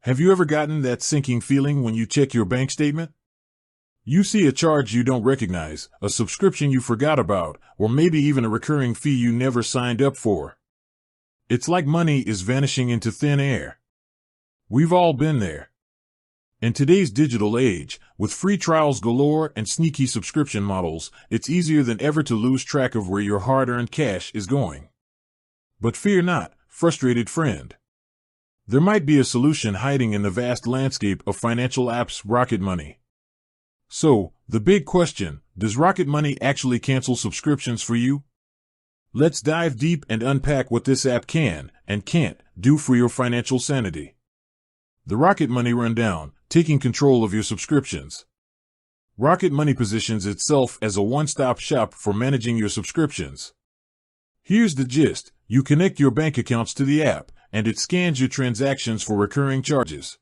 Have you ever gotten that sinking feeling when you check your bank statement? You see a charge you don't recognize, a subscription you forgot about, or maybe even a recurring fee you never signed up for. It's like money is vanishing into thin air. We've all been there. In today's digital age, with free trials galore and sneaky subscription models, it's easier than ever to lose track of where your hard-earned cash is going. But fear not, frustrated friend. There might be a solution hiding in the vast landscape of financial apps Rocket Money. So, the big question, does Rocket Money actually cancel subscriptions for you? Let's dive deep and unpack what this app can and can't do for your financial sanity. The Rocket Money Rundown, taking control of your subscriptions. Rocket Money positions itself as a one-stop shop for managing your subscriptions. Here's the gist. You connect your bank accounts to the app, and it scans your transactions for recurring charges.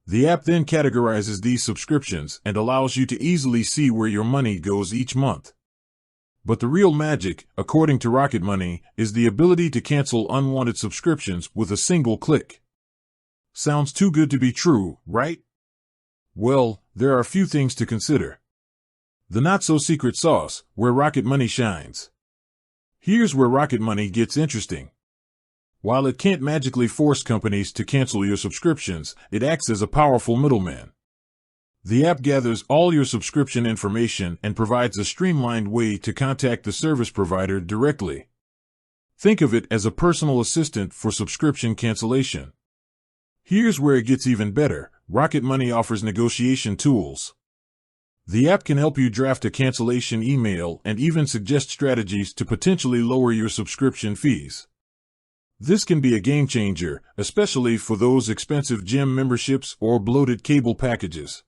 The app then categorizes these subscriptions and allows you to easily see where your money goes each month. But the real magic, according to Rocket Money, is the ability to cancel unwanted subscriptions with a single click. Sounds too good to be true, right? Well, there are a few things to consider. The not-so-secret sauce, where Rocket Money shines. Here's where Rocket Money gets interesting. While it can't magically force companies to cancel your subscriptions, it acts as a powerful middleman. The app gathers all your subscription information and provides a streamlined way to contact the service provider directly. Think of it as a personal assistant for subscription cancellation. Here's where it gets even better. Rocket Money offers negotiation tools. The app can help you draft a cancellation email and even suggest strategies to potentially lower your subscription fees. This can be a game changer, especially for those expensive gym memberships or bloated cable packages.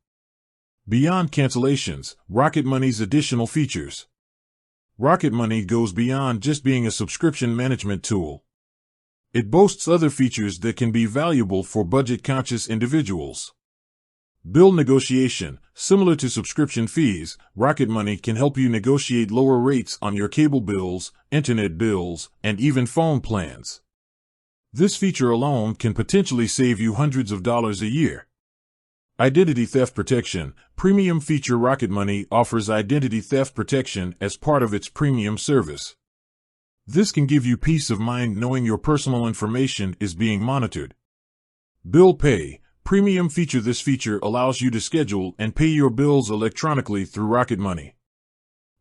Beyond cancellations, Rocket Money's additional features. Rocket Money goes beyond just being a subscription management tool. It boasts other features that can be valuable for budget-conscious individuals. Bill negotiation. Similar to subscription fees, Rocket Money can help you negotiate lower rates on your cable bills, internet bills, and even phone plans. This feature alone can potentially save you hundreds of dollars a year. Identity theft protection. Premium feature. Rocket Money offers identity theft protection as part of its premium service. This can give you peace of mind knowing your personal information is being monitored. Bill pay. Premium feature. This feature allows you to schedule and pay your bills electronically through Rocket Money.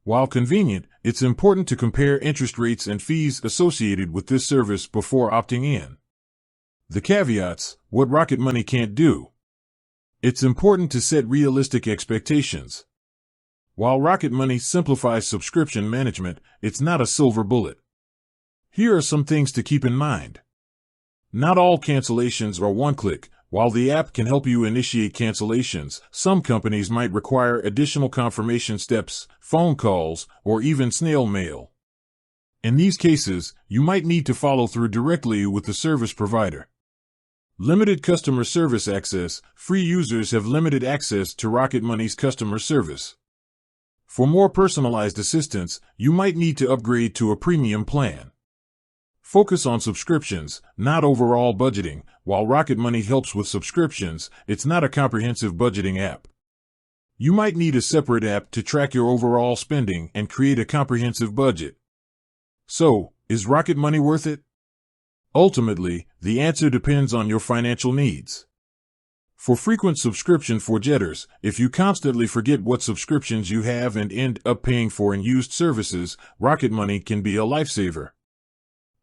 While convenient, it's important to compare interest rates and fees associated with this service before opting in. The caveats, what Rocket Money can't do. It's important to set realistic expectations. While Rocket Money simplifies subscription management, it's not a silver bullet. Here are some things to keep in mind. Not all cancellations are one-click. While the app can help you initiate cancellations, some companies might require additional confirmation steps, phone calls, or even snail mail. In these cases, you might need to follow through directly with the service provider. Limited customer service access. Free users have limited access to Rocket Money's customer service. For more personalized assistance, you might need to upgrade to a premium plan. Focus on subscriptions, not overall budgeting. While Rocket Money helps with subscriptions, it's not a comprehensive budgeting app. You might need a separate app to track your overall spending and create a comprehensive budget. So, is Rocket Money worth it? Ultimately, the answer depends on your financial needs. For frequent subscription forgetters, if you constantly forget what subscriptions you have and end up paying for unused services, Rocket Money can be a lifesaver.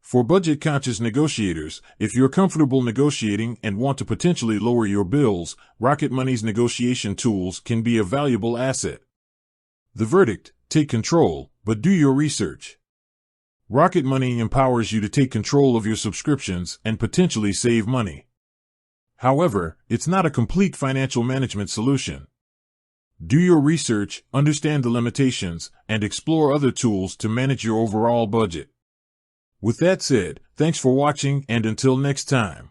For budget-conscious negotiators, if you're comfortable negotiating and want to potentially lower your bills, Rocket Money's negotiation tools can be a valuable asset. The verdict: take control, but do your research. Rocket Money empowers you to take control of your subscriptions and potentially save money. However, it's not a complete financial management solution. Do your research, understand the limitations, and explore other tools to manage your overall budget. With that said, thanks for watching, and until next time.